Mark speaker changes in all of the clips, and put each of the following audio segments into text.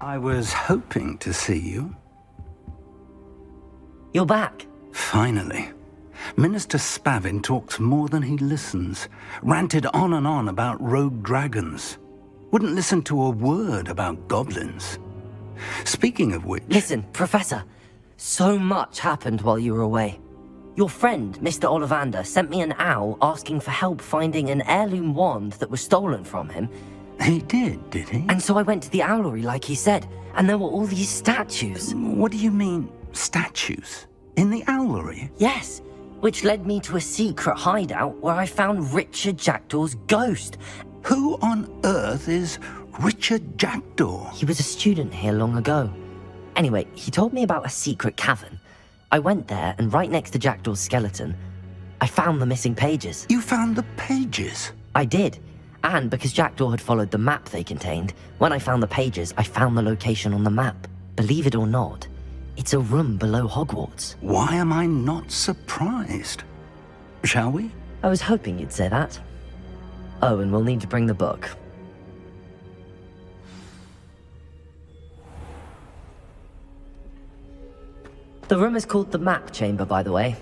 Speaker 1: I was hoping to see you.
Speaker 2: You're back.
Speaker 1: Finally. Minister Spavin talks more than he listens. Ranted on and on about rogue dragons. Wouldn't listen to a word about goblins. Speaking of which...
Speaker 2: Listen, Professor. So much happened while you were away. Your friend, Mr. Ollivander, sent me an owl asking for help finding an heirloom wand that was stolen from him.
Speaker 1: He did he?
Speaker 2: And so I went to the owlery like he said, and there were all these statues.
Speaker 1: What do you mean, statues? In the owlery?
Speaker 2: Yes, which led me to a secret hideout where I found Richard Jackdaw's ghost.
Speaker 1: Who on earth is Richard Jackdaw?
Speaker 2: He was a student here long ago. Anyway, he told me about a secret cavern. I went there, and right next to Jackdaw's skeleton, I found the missing pages.
Speaker 1: You found the pages?
Speaker 2: I did. And because Jackdaw had followed the map they contained, when I found the pages, I found the location on the map. Believe it or not, it's a room below Hogwarts.
Speaker 1: Why am I not surprised? Shall we?
Speaker 2: I was hoping you'd say that. Oh, and we'll need to bring the book. The room is called the Map Chamber, by the way.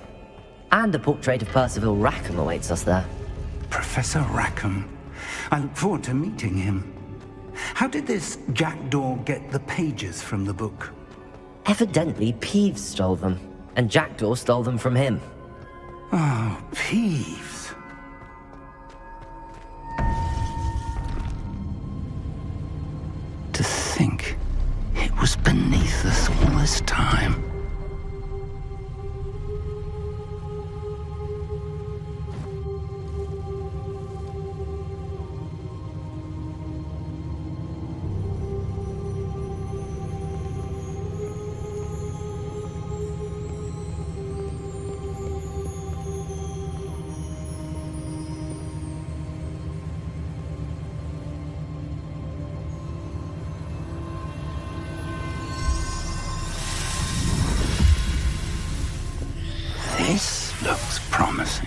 Speaker 2: And a portrait of Percival Rackham awaits us there.
Speaker 1: Professor Rackham. I look forward to meeting him. How did this Jackdaw get the pages from the book?
Speaker 2: Evidently, Peeves stole them, and Jackdaw stole them from him.
Speaker 1: Oh, Peeves. To think it was beneath us all this time. This looks promising.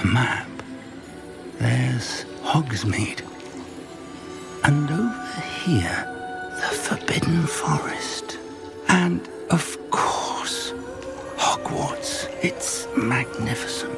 Speaker 1: Map. There's Hogsmeade. And over here, the Forbidden Forest. And, of course, Hogwarts. It's magnificent.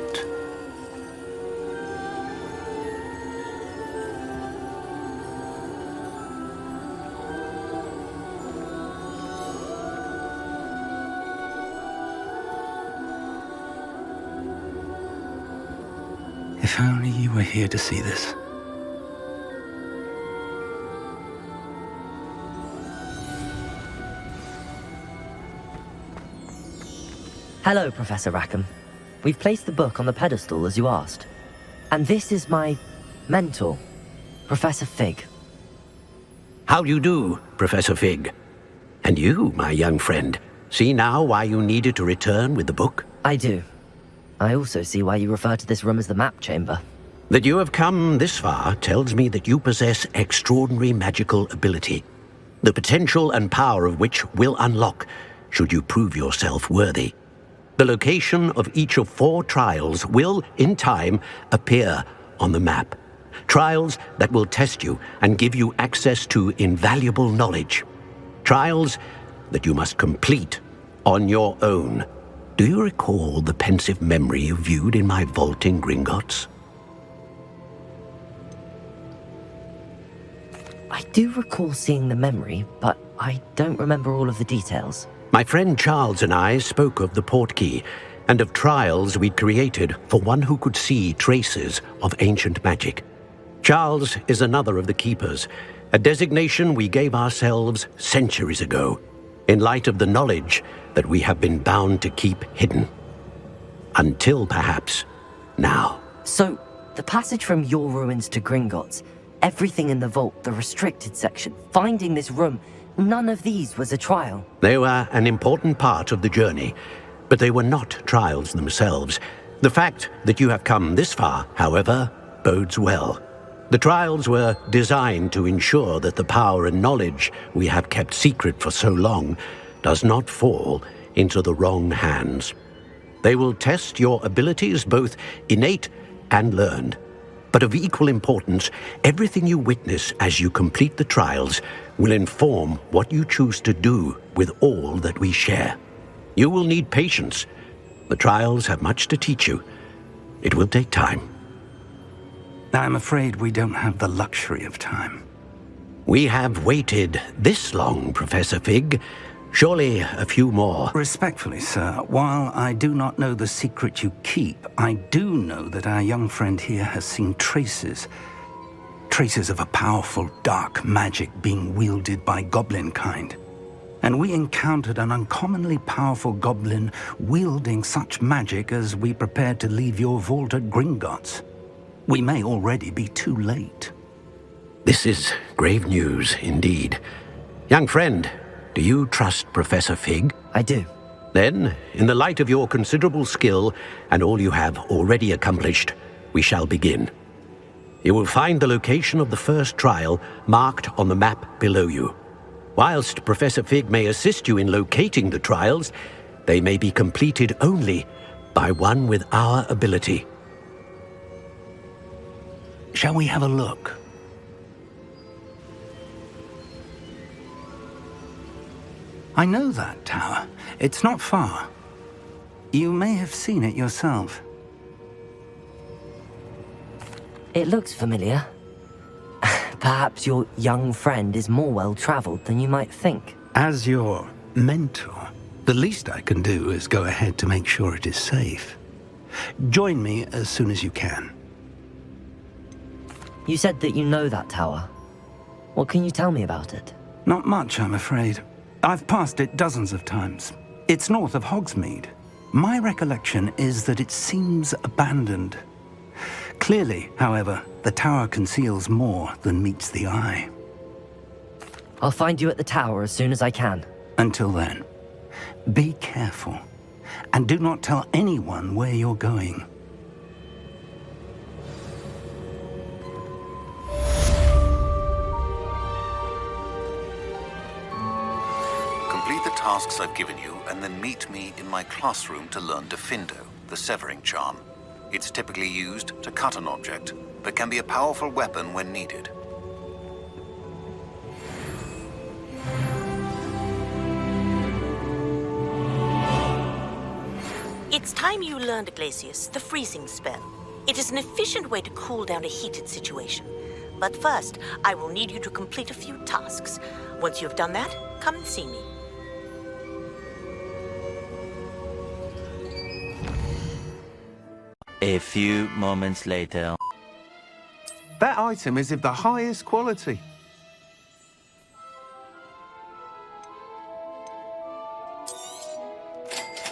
Speaker 1: If only you were here to see this.
Speaker 2: Hello, Professor Rackham. We've placed the book on the pedestal as you asked. And this is my mentor, Professor Fig.
Speaker 3: How do you do, Professor Fig? And you, my young friend, see now why you needed to return with the book?
Speaker 2: I do. I also see why you refer to this room as the Map Chamber.
Speaker 3: That you have come this far tells me that you possess extraordinary magical ability, the potential and power of which will unlock should you prove yourself worthy. The location of each of 4 trials will, in time, appear on the map. Trials that will test you and give you access to invaluable knowledge. Trials that you must complete on your own. Do you recall the pensive memory you viewed in my vault in Gringotts?
Speaker 2: I do recall seeing the memory, but I don't remember all of the details.
Speaker 3: My friend Charles and I spoke of the portkey and of trials we'd created for one who could see traces of ancient magic. Charles is another of the keepers, a designation we gave ourselves centuries ago, in light of the knowledge that we have been bound to keep hidden. Until perhaps now.
Speaker 2: So, the passage from your ruins to Gringotts, Everything in the vault, the restricted section, finding this room, none of these was a trial.
Speaker 3: They were an important part of the journey, but they were not trials themselves. The fact that you have come this far, however, bodes well. The trials were designed to ensure that the power and knowledge we have kept secret for so long does not fall into the wrong hands. They will test your abilities, both innate and learned. But of equal importance, everything you witness as you complete the trials will inform what you choose to do with all that we share. You will need patience. The trials have much to teach you. It will take time.
Speaker 1: I'm afraid we don't have the luxury of time.
Speaker 3: We have waited this long, Professor Fig. Surely a few more.
Speaker 1: Respectfully, sir, while I do not know the secret you keep, I do know that our young friend here has seen traces of a powerful dark magic being wielded by goblin kind. And we encountered an uncommonly powerful goblin wielding such magic as we prepared to leave your vault at Gringotts. We may already be too late.
Speaker 3: This is grave news indeed. Young friend, do you trust Professor Fig?
Speaker 2: I do.
Speaker 3: Then, in the light of your considerable skill and all you have already accomplished, we shall begin. You will find the location of the first trial marked on the map below you. Whilst Professor Fig may assist you in locating the trials, they may be completed only by one with our ability.
Speaker 1: Shall we have a look? I know that tower. It's not far. You may have seen it yourself.
Speaker 2: It looks familiar. Perhaps your young friend is more well-traveled than you might think.
Speaker 1: As your mentor, the least I can do is go ahead to make sure it is safe. Join me as soon as you can.
Speaker 2: You said that you know that tower. What can you tell me about it?
Speaker 1: Not much, I'm afraid. I've passed it dozens of times. It's north of Hogsmeade. My recollection is that it seems abandoned. Clearly, however, the tower conceals more than meets the eye.
Speaker 2: I'll find you at the tower as soon as I can.
Speaker 1: Until then, be careful, and do not tell anyone where you're going.
Speaker 4: Complete the tasks I've given you, and then meet me in my classroom to learn Defindo, the severing charm. It's typically used to cut an object, but can be a powerful weapon when needed.
Speaker 5: It's time you learned, Glacius, the freezing spell. It is an efficient way to cool down a heated situation. But first, I will need you to complete a few tasks. Once you have done that, come and see me.
Speaker 6: A few moments later.
Speaker 7: That item is of the highest quality.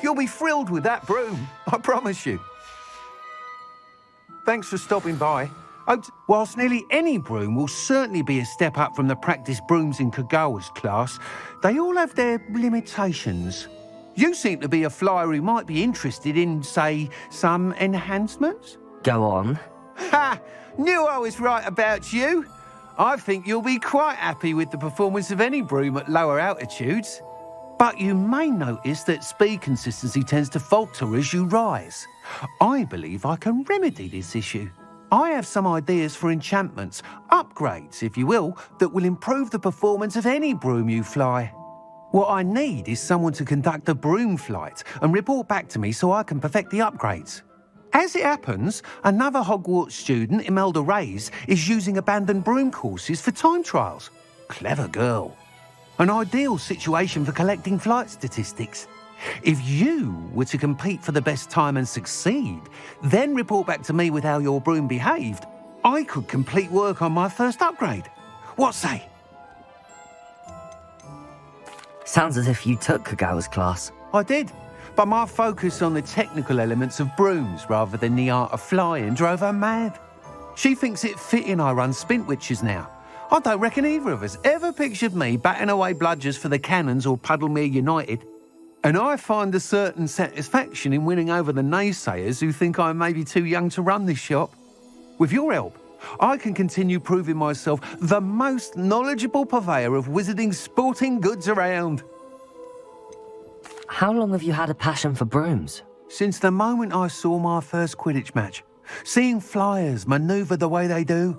Speaker 7: You'll be thrilled with that broom, I promise you. Thanks for stopping by. Whilst nearly any broom will certainly be a step up from the practice brooms in Kagawa's class, they all have their limitations. You seem to be a flyer who might be interested in, say, some enhancements?
Speaker 2: Go on.
Speaker 7: Ha! Knew I was right about you. I think you'll be quite happy with the performance of any broom at lower altitudes. But you may notice that speed consistency tends to falter as you rise. I believe I can remedy this issue. I have some ideas for enchantments, upgrades, if you will, that will improve the performance of any broom you fly. What I need is someone to conduct a broom flight and report back to me so I can perfect the upgrades. As it happens, another Hogwarts student, Imelda Reyes, is using abandoned broom courses for time trials. Clever girl. An ideal situation for collecting flight statistics. If you were to compete for the best time and succeed, then report back to me with how your broom behaved, I could complete work on my first upgrade. What say?
Speaker 2: Sounds as if you took Kagawa's class.
Speaker 7: I did, but my focus on the technical elements of brooms rather than the art of flying drove her mad. She thinks it fitting I run Spintwitches now. I don't reckon either of us ever pictured me batting away bludgers for the Cannons or Puddlemere United. And I find a certain satisfaction in winning over the naysayers who think I'm maybe too young to run this shop. With your help, I can continue proving myself the most knowledgeable purveyor of wizarding sporting goods around.
Speaker 2: How long have you had a passion for brooms?
Speaker 7: Since the moment I saw my first Quidditch match, seeing flyers manoeuvre the way they do.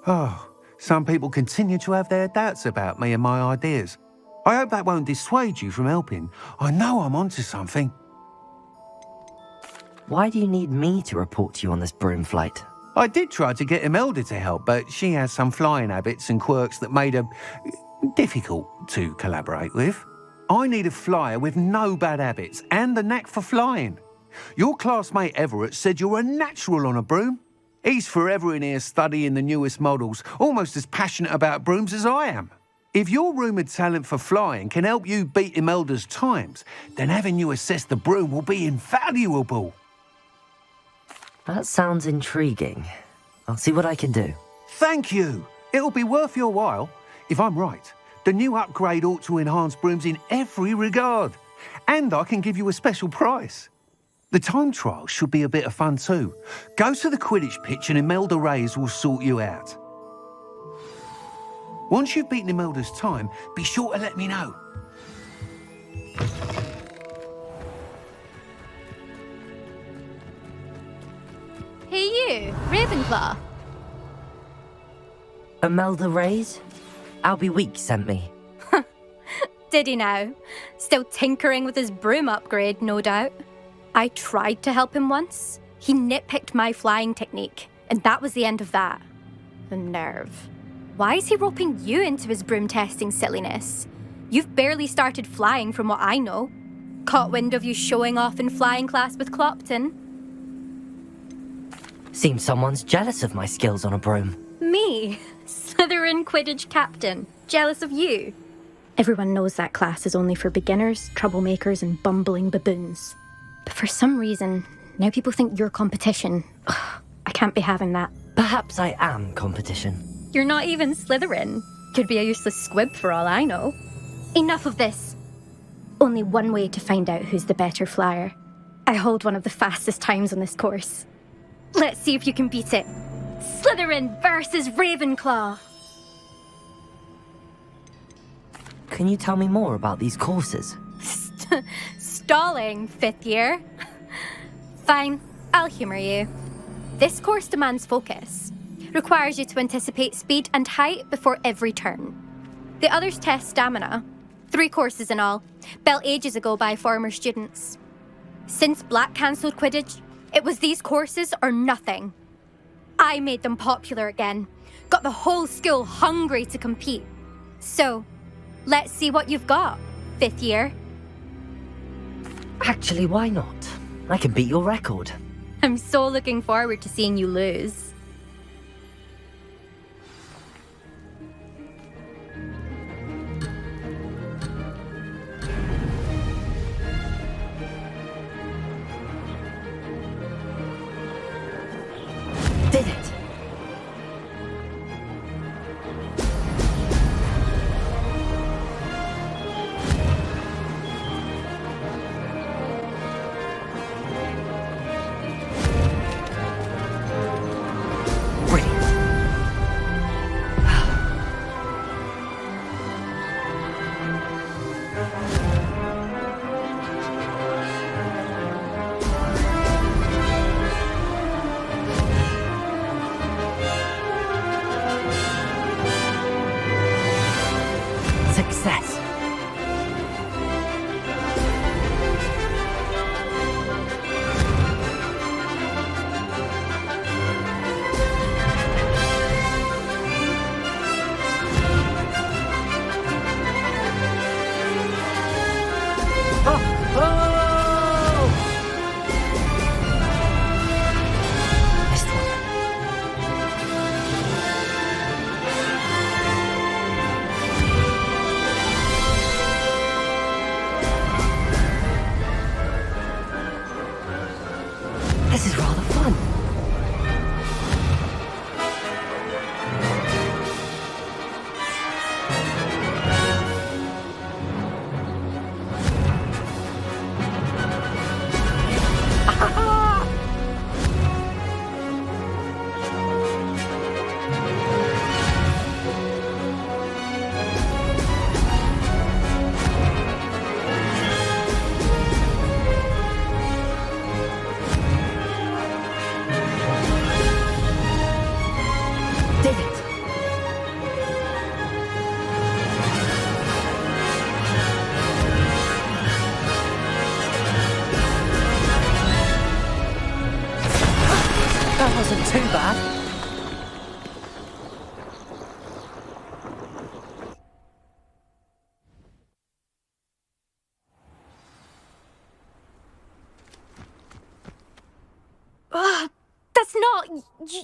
Speaker 7: Oh, some people continue to have their doubts about me and my ideas. I hope that won't dissuade you from helping. I know I'm onto something.
Speaker 2: Why do you need me to report to you on this broom flight?
Speaker 7: I did try to get Imelda to help, but she has some flying habits and quirks that made her difficult to collaborate with. I need a flyer with no bad habits and the knack for flying. Your classmate Everett said you're a natural on a broom. He's forever in here studying the newest models, almost as passionate about brooms as I am. If your rumoured talent for flying can help you beat Imelda's times, then having you assess the broom will be invaluable.
Speaker 2: That sounds intriguing. I'll see what I can do.
Speaker 7: Thank you. It'll be worth your while. If I'm right, the new upgrade ought to enhance brooms in every regard. And I can give you a special price. The time trial should be a bit of fun too. Go to the Quidditch pitch and Imelda Reyes will sort you out. Once you've beaten Imelda's time, be sure to let me know.
Speaker 8: Hey you, Ravenclaw.
Speaker 2: Imelda Reyes? Albie Week sent me.
Speaker 8: Did he now? Still tinkering with his broom upgrade, no doubt. I tried to help him once. He nitpicked my flying technique, and that was the end of that. The nerve. Why is he roping you into his broom testing silliness? You've barely started flying from what I know. Caught wind of you showing off in flying class with Clopton.
Speaker 2: Seems someone's jealous of my skills on a broom.
Speaker 8: Me? Slytherin Quidditch captain. Jealous of you? Everyone knows that class is only for beginners, troublemakers, and bumbling baboons. But for some reason, now people think you're competition. Ugh, I can't be having that.
Speaker 2: Perhaps I am competition.
Speaker 8: You're not even Slytherin. Could be a useless squib for all I know. Enough of this. Only one way to find out who's the better flyer. I hold one of the fastest times on this course. Let's see if you can beat it. Slytherin versus Ravenclaw.
Speaker 2: Can you tell me more about these courses?
Speaker 8: Stalling, 5th year. Fine, I'll humour you. This course demands focus. Requires you to anticipate speed and height before every turn. The others test stamina. 3 courses in all, built ages ago by former students. Since Black cancelled Quidditch, it was these courses or nothing. I made them popular again. Got the whole school hungry to compete. So, let's see what you've got, 5th year.
Speaker 2: Actually, why not? I can beat your record.
Speaker 8: I'm so looking forward to seeing you lose.
Speaker 2: Did it!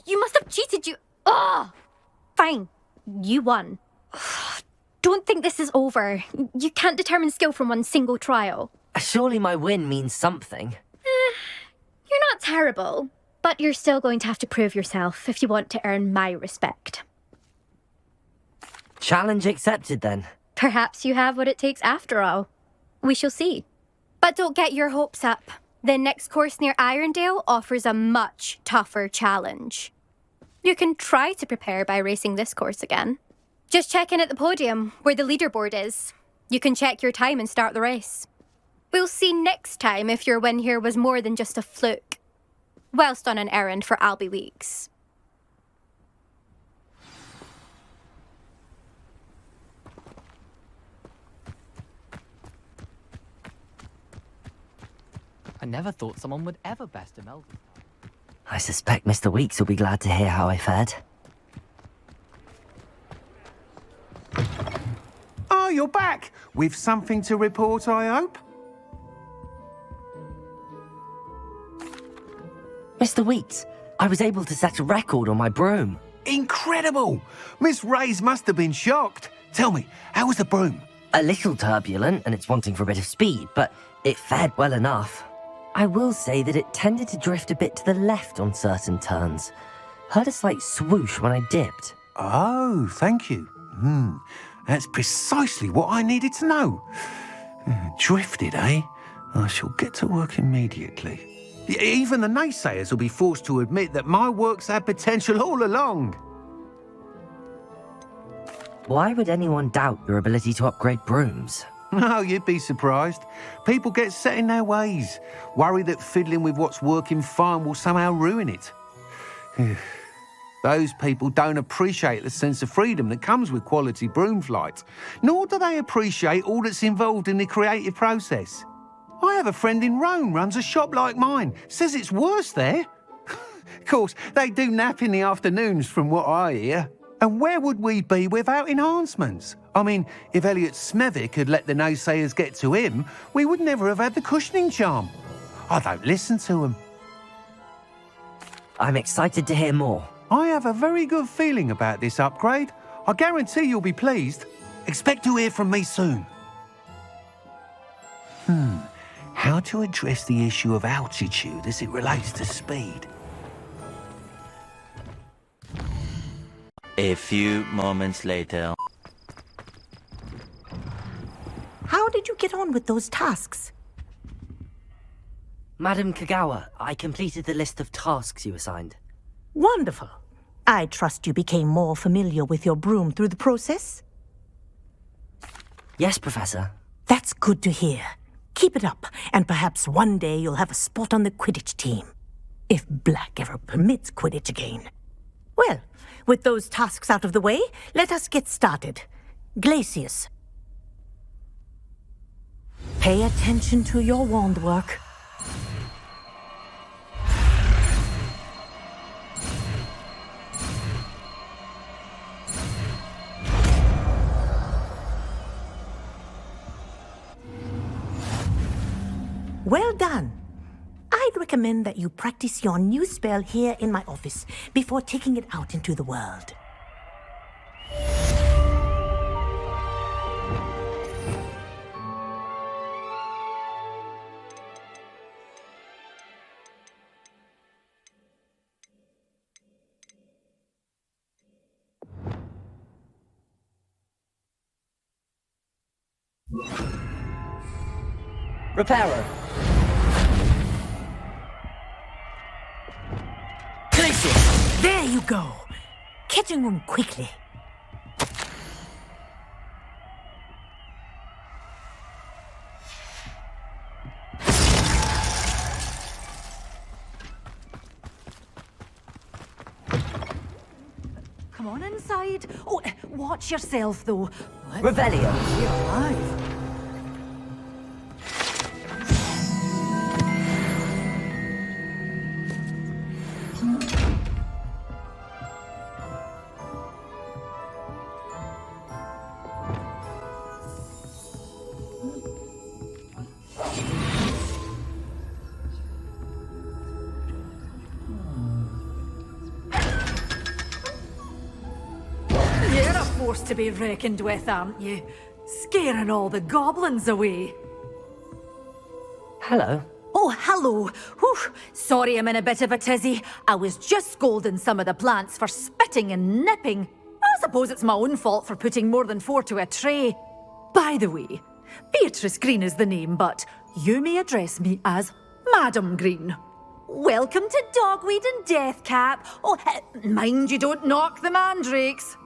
Speaker 8: You must have cheated, you... Oh! Fine. You won. Don't think this is over. You can't determine skill from one single trial.
Speaker 2: Surely my win means something.
Speaker 8: You're not terrible, but you're still going to have to prove yourself if you want to earn my respect.
Speaker 2: Challenge accepted, then.
Speaker 8: Perhaps you have what it takes after all. We shall see. But don't get your hopes up. The next course near Irondale offers a much tougher challenge. You can try to prepare by racing this course again. Just check in at the podium, where the leaderboard is. You can check your time and start the race. We'll see next time if your win here was more than just a fluke. Whilst on an errand for Albie Weeks.
Speaker 9: I never thought someone would ever best him Elvis.
Speaker 2: I suspect Mr. Weeks will be glad to hear how I fared.
Speaker 7: Oh, you're back! With something to report, I hope?
Speaker 2: Mr. Weeks, I was able to set a record on my broom.
Speaker 7: Incredible! Miss Reyes must have been shocked. Tell me, how was the broom?
Speaker 2: A little turbulent, and it's wanting for a bit of speed, but it fared well enough. I will say that it tended to drift a bit to the left on certain turns. Heard a slight swoosh when I dipped.
Speaker 7: Oh, thank you. That's precisely what I needed to know. Drifted, eh? I shall get to work immediately. Even the naysayers will be forced to admit that my work's had potential all along.
Speaker 2: Why would anyone doubt your ability to upgrade brooms?
Speaker 7: Oh, you'd be surprised. People get set in their ways, worry that fiddling with what's working fine will somehow ruin it. Those people don't appreciate the sense of freedom that comes with quality broom flight, nor do they appreciate all that's involved in the creative process. I have a friend in Rome runs a shop like mine, says it's worse there. Of course, they do nap in the afternoons from what I hear. And where would we be without enhancements? I mean, if Elliot Smethwick had let the naysayers get to him, we would never have had the cushioning charm. I don't listen to them.
Speaker 2: I'm excited to hear more.
Speaker 7: I have a very good feeling about this upgrade. I guarantee you'll be pleased. Expect to hear from me soon. How to address the issue of altitude as it relates to speed?
Speaker 6: A few moments later.
Speaker 5: How did you get on with those tasks?
Speaker 2: Madam Kagawa, I completed the list of tasks you assigned.
Speaker 5: Wonderful. I trust you became more familiar with your broom through the process?
Speaker 2: Yes, Professor.
Speaker 5: That's good to hear. Keep it up, and perhaps one day you'll have a spot on the Quidditch team. If Black ever permits Quidditch again. Well, with those tasks out of the way, let us get started. Glacius. Pay attention to your wand work. Well done. I'd recommend that you practice your new spell here in my office before taking it out into the world.
Speaker 2: Reparo. Glacius!
Speaker 5: There you go. Catching them quickly.
Speaker 10: Come on inside. Oh, watch yourself, though.
Speaker 2: Revelio.
Speaker 10: You're alive. force to be reckoned with, aren't you? Scaring all the goblins away.
Speaker 2: Hello.
Speaker 10: Oh, hello. Whew. Sorry I'm in a bit of a tizzy. I was just scolding some of the plants for spitting and nipping. I suppose it's my own fault for putting more than 4 to a tray. By the way, Beatrice Green is the name, but you may address me as Madam Green. Welcome to Dogweed and Deathcap. Oh, mind you don't knock the mandrakes.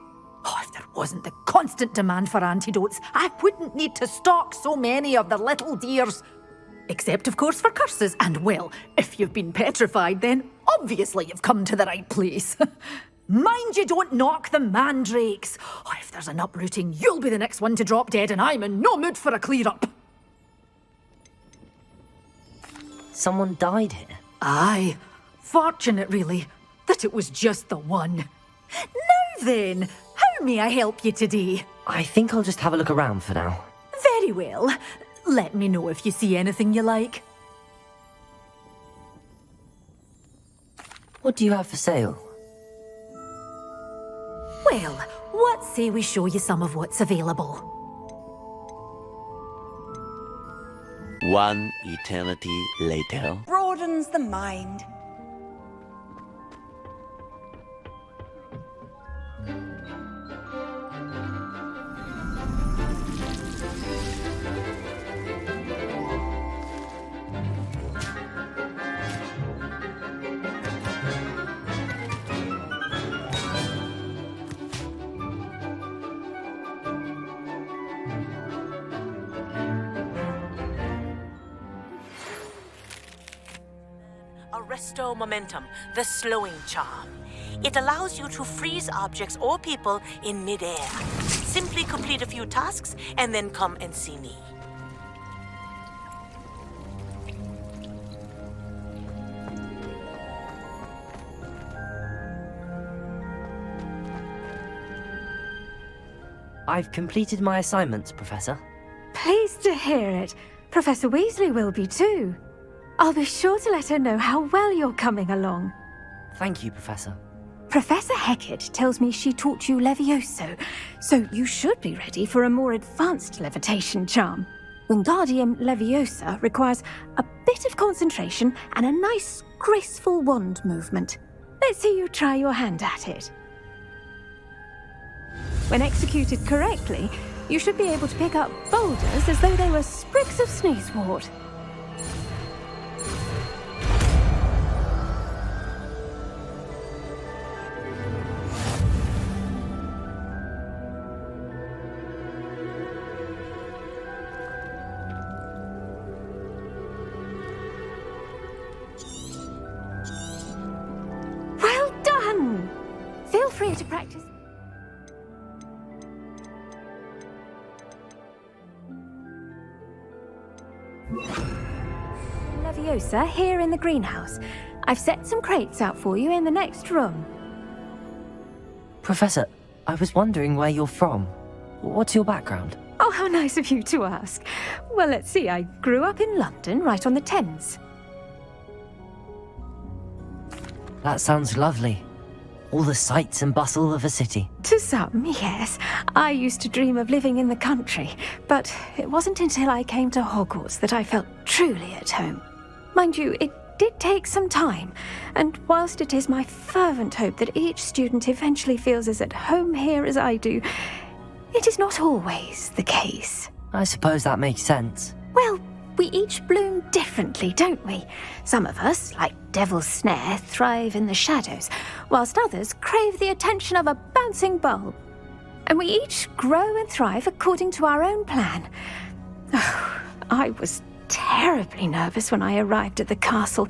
Speaker 10: Oh, if there wasn't the constant demand for antidotes, I wouldn't need to stock so many of the little dears. Except, of course, for curses. And, well, if you've been petrified, then obviously you've come to the right place. Mind you don't knock the mandrakes. Oh, if there's an uprooting, you'll be the next one to drop dead, and I'm in no mood for a clear-up.
Speaker 2: Someone died here.
Speaker 10: Aye. Fortunate, really, that it was just the one. Now then, how may I help you today?
Speaker 2: I think I'll just have a look around for now.
Speaker 10: Very well. Let me know if you see anything you like.
Speaker 2: What do you have for sale?
Speaker 10: Well, what say we show you some of what's available?
Speaker 6: One eternity later.
Speaker 11: Broadens the mind.
Speaker 5: Arresto Momentum, the slowing charm. It allows you to freeze objects or people in midair. Simply complete a few tasks and then come and see me.
Speaker 2: I've completed my assignments, Professor.
Speaker 12: Pleased to hear it. Professor Weasley will be too. I'll be sure to let her know how well you're coming along.
Speaker 2: Thank you, Professor.
Speaker 12: Professor Hecat tells me she taught you Levioso, so you should be ready for a more advanced levitation charm. Wingardium Leviosa requires a bit of concentration and a nice, graceful wand movement. Let's see you try your hand at it. When executed correctly, you should be able to pick up boulders as though they were sprigs of sneezewort. Well done! Feel free to practice. Leviosa here in the greenhouse. I've set some crates out for you in the next room.
Speaker 2: Professor, I was wondering where you're from. What's your background?
Speaker 12: Oh, how nice of you to ask. Well, let's see. I grew up in London, right on the Thames.
Speaker 2: That sounds lovely. All the sights and bustle of a city.
Speaker 12: To some, yes. I used to dream of living in the country, but it wasn't until I came to Hogwarts that I felt truly at home. Mind you, it did take some time, and whilst it is my fervent hope that each student eventually feels as at home here as I do, it is not always the case.
Speaker 2: I suppose that makes sense.
Speaker 12: Well, we each bloom differently, don't we? Some of us, like Devil's Snare, thrive in the shadows, whilst others crave the attention of a bouncing bulb. And we each grow and thrive according to our own plan. Oh, I was terribly nervous when I arrived at the castle.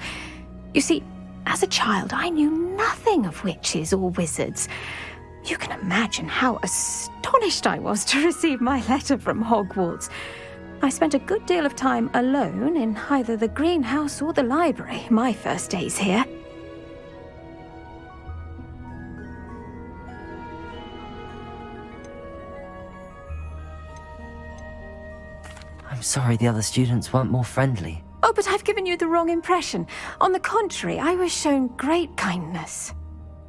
Speaker 12: You see, as a child, I knew nothing of witches or wizards. You can imagine how astonished I was to receive my letter from Hogwarts. I spent a good deal of time alone in either the greenhouse or the library my first days here.
Speaker 2: I'm sorry the other students weren't more friendly.
Speaker 12: Oh, but I've given you the wrong impression. On the contrary, I was shown great kindness.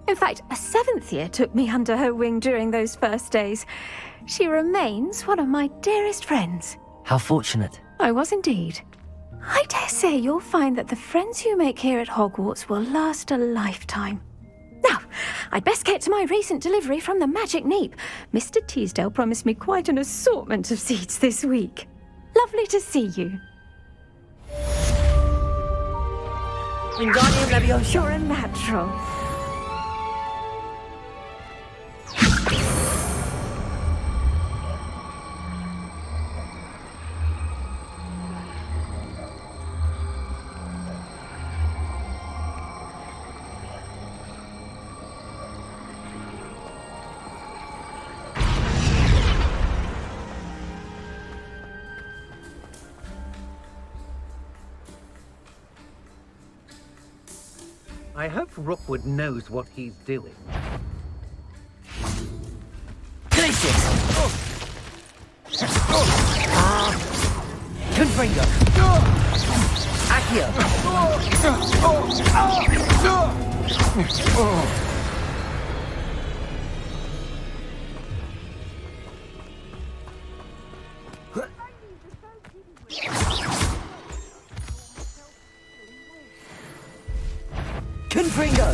Speaker 12: In fact, a 7th year took me under her wing during those first days. She remains one of my dearest friends.
Speaker 2: How fortunate.
Speaker 12: I was indeed. I dare say you'll find that the friends you make here at Hogwarts will last a lifetime. Now, I'd best get to my recent delivery from the Magic Neep. Mr. Teasdale promised me quite an assortment of seeds this week. Lovely to see you.
Speaker 2: Wingardium Leviosa.
Speaker 12: You're a natural.
Speaker 7: I hope Rookwood knows what he's doing.
Speaker 2: Glacius! Confringo! Accio! Confringo!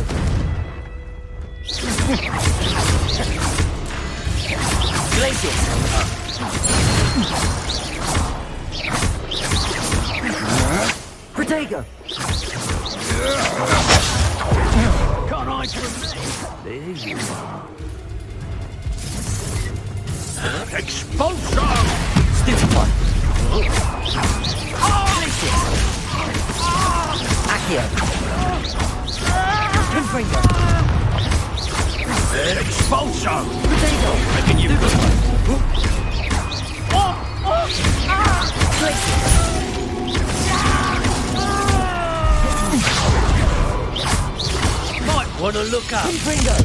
Speaker 2: Glacius! Protego!
Speaker 3: Can't hide from me. There you are. Expulso!
Speaker 2: Stupefy! Glacius! Accio! Confringo!
Speaker 3: Expulso!
Speaker 2: Protego!
Speaker 3: Reckon you've got
Speaker 2: Glacius!
Speaker 3: Might want to look up.
Speaker 2: Confringo!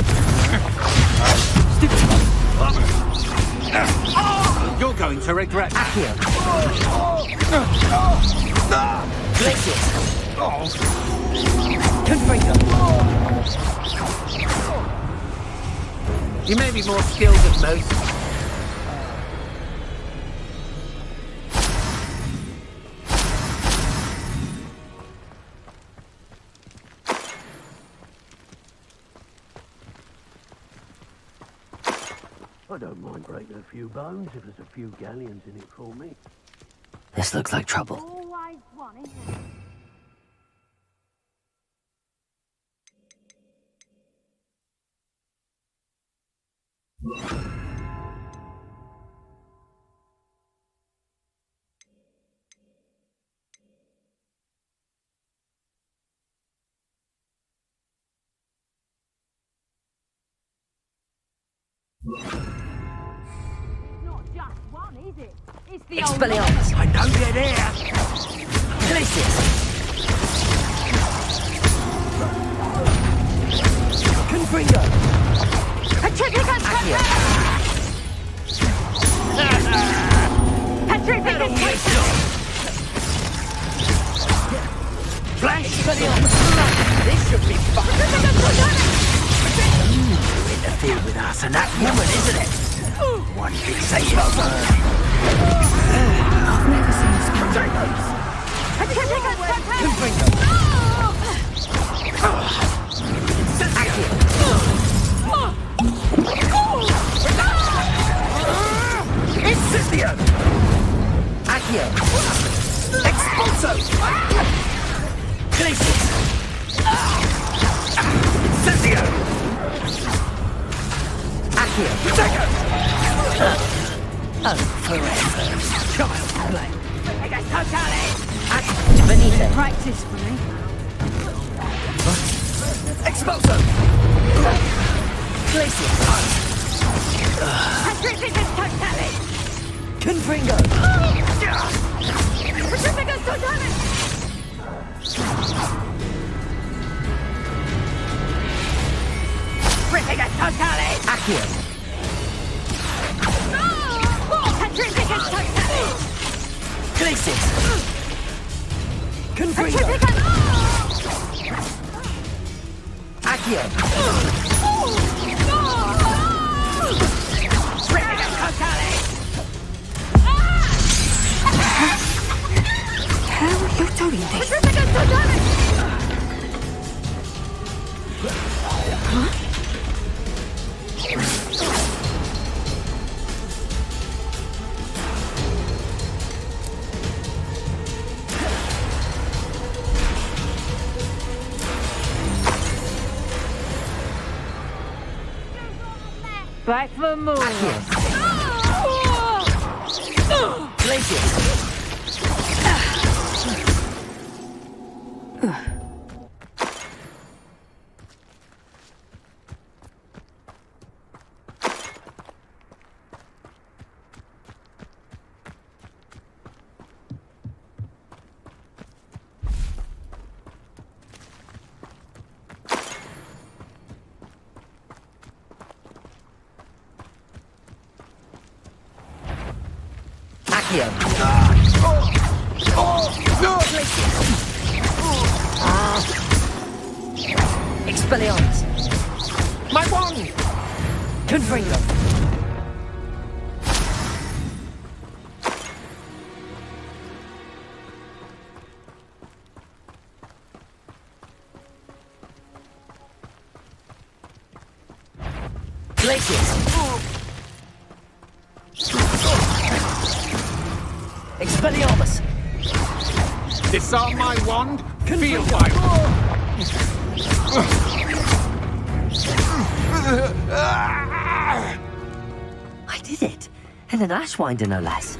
Speaker 7: You're going to regret that.
Speaker 2: Accio! Glacius! Confringo!
Speaker 7: You may be more skilled than most.
Speaker 3: I don't mind breaking a few bones if there's a few galleons in it for me.
Speaker 2: This looks like trouble.
Speaker 12: Always one, isn't it?
Speaker 2: Expelliarmus!
Speaker 3: I know you're there.
Speaker 2: Glacius! Confringo!
Speaker 12: Petrificus!
Speaker 2: Accio!
Speaker 12: Petrificus!
Speaker 3: Flash!
Speaker 2: Expelliarmus!
Speaker 3: This should be fun. You interfered with us and that woman, isn't it? One big save over.
Speaker 12: I've never seen
Speaker 3: Potatoes!
Speaker 2: Confringo! Accio!
Speaker 3: Incendio!
Speaker 2: Accio!
Speaker 3: Expulso!
Speaker 2: Glacius!
Speaker 3: Incendio!
Speaker 2: Accio!
Speaker 3: Protego!
Speaker 2: Oh, forever.
Speaker 3: Child's play.
Speaker 2: Benito!
Speaker 10: Practice for me.
Speaker 3: Expulso!
Speaker 2: Glacius!
Speaker 12: Petrificus totalis!
Speaker 2: Confringo!
Speaker 12: Petrificus totalis! Petrificus totalis!
Speaker 2: Accio!
Speaker 12: Petrificus totalis!
Speaker 2: Glacius! Confringo!
Speaker 12: Petrificus!
Speaker 2: Accio!
Speaker 12: How are you doing this?
Speaker 10: Back the move.
Speaker 2: Expelliarmus!
Speaker 7: My wand!
Speaker 2: Confringo! Glacius! Expelliarmus!
Speaker 7: Disarm my wand, feel my...
Speaker 2: I did it! And an Ashwinder, no less.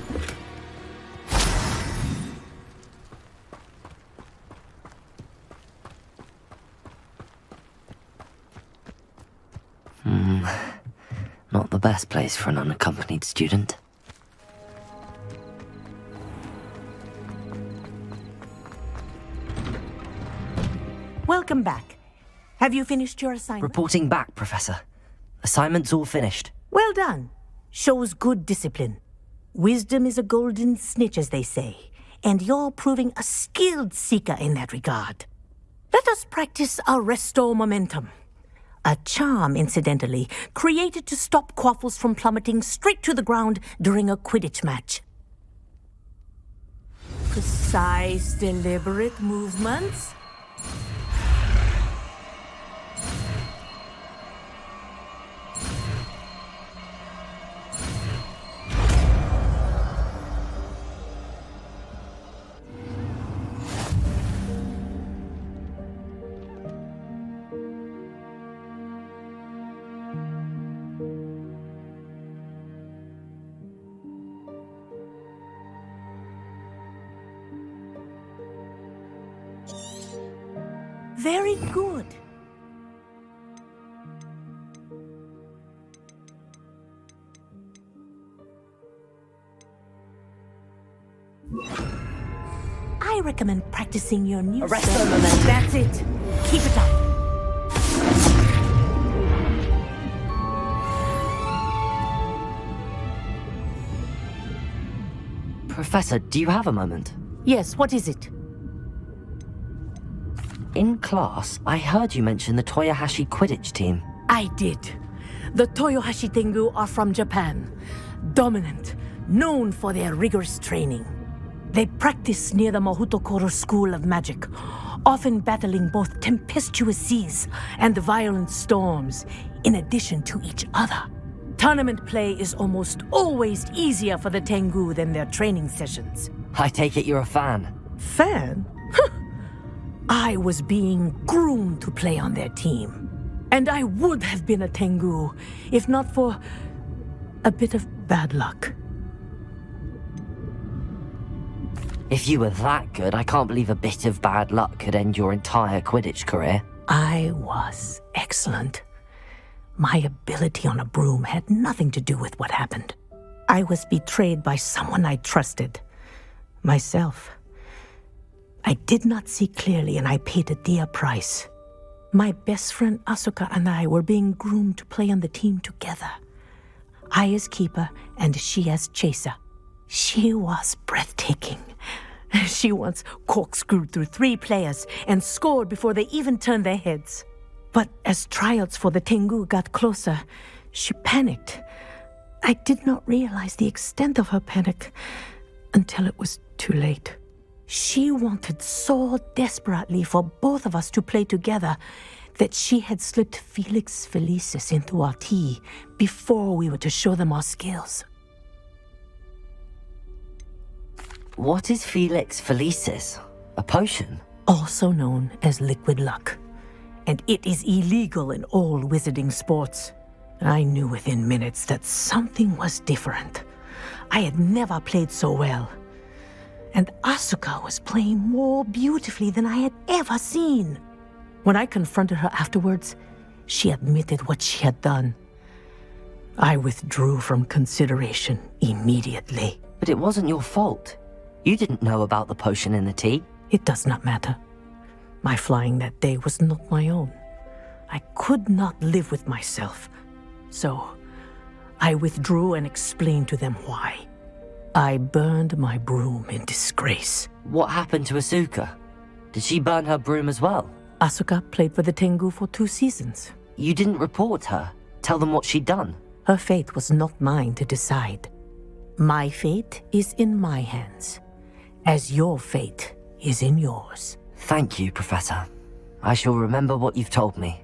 Speaker 2: Not the best place for an unaccompanied student.
Speaker 5: Welcome back. Have you finished your assignment?
Speaker 2: Reporting back, Professor. Assignment's all finished.
Speaker 5: Well done. Shows good discipline. Wisdom is a golden snitch, as they say, and you're proving a skilled seeker in that regard. Let us practice our Restore Momentum. A charm, incidentally, created to stop Quaffles from plummeting straight to the ground during a Quidditch match. Precise, deliberate movements. Very good. I recommend practicing your new
Speaker 2: Arresto
Speaker 5: spell.
Speaker 2: Momentum.
Speaker 5: That's it. Keep it up.
Speaker 2: Professor, do you have a moment?
Speaker 5: Yes, what is it?
Speaker 2: In class, I heard you mention the Toyohashi Quidditch team.
Speaker 5: I did. The Toyohashi Tengu are from Japan. Dominant, known for their rigorous training. They practice near the Mahutokoro School of Magic, often battling both tempestuous seas and violent storms, in addition to each other. Tournament play is almost always easier for the Tengu than their training sessions.
Speaker 2: I take it you're a fan.
Speaker 5: Fan? I was being groomed to play on their team. And I would have been a Tengu, if not for a bit of bad luck.
Speaker 2: If you were that good, I can't believe a bit of bad luck could end your entire Quidditch career.
Speaker 5: I was excellent. My ability on a broom had nothing to do with what happened. I was betrayed by someone I trusted. Myself. I did not see clearly, and I paid a dear price. My best friend Asuka and I were being groomed to play on the team together. I as keeper, and she as chaser. She was breathtaking. She once corkscrewed through 3 players and scored before they even turned their heads.
Speaker 11: But as trials for the Tengu got closer, she panicked. I did not realize the extent of her panic until it was too late. She wanted so desperately for both of us to play together that she had slipped Felix Felicis into our tea before we were to show them our skills.
Speaker 2: What is Felix Felicis? A potion?
Speaker 11: Also known as liquid luck. And it is illegal in all wizarding sports. I knew within minutes that something was different. I had never played so well. And Asuka was playing more beautifully than I had ever seen. When I confronted her afterwards, she admitted what she had done. I withdrew from consideration immediately.
Speaker 2: But it wasn't your fault. You didn't know about the potion in the tea.
Speaker 11: It does not matter. My flying that day was not my own. I could not live with myself. So, I withdrew and explained to them why. I burned my broom in disgrace.
Speaker 2: What happened to Asuka? Did she burn her broom as well?
Speaker 11: Asuka played for the Tengu for 2 seasons.
Speaker 2: You didn't report her? Tell them what she'd done?
Speaker 11: Her fate was not mine to decide. My fate is in my hands, as your fate is in yours.
Speaker 2: Thank you, Professor. I shall remember what you've told me.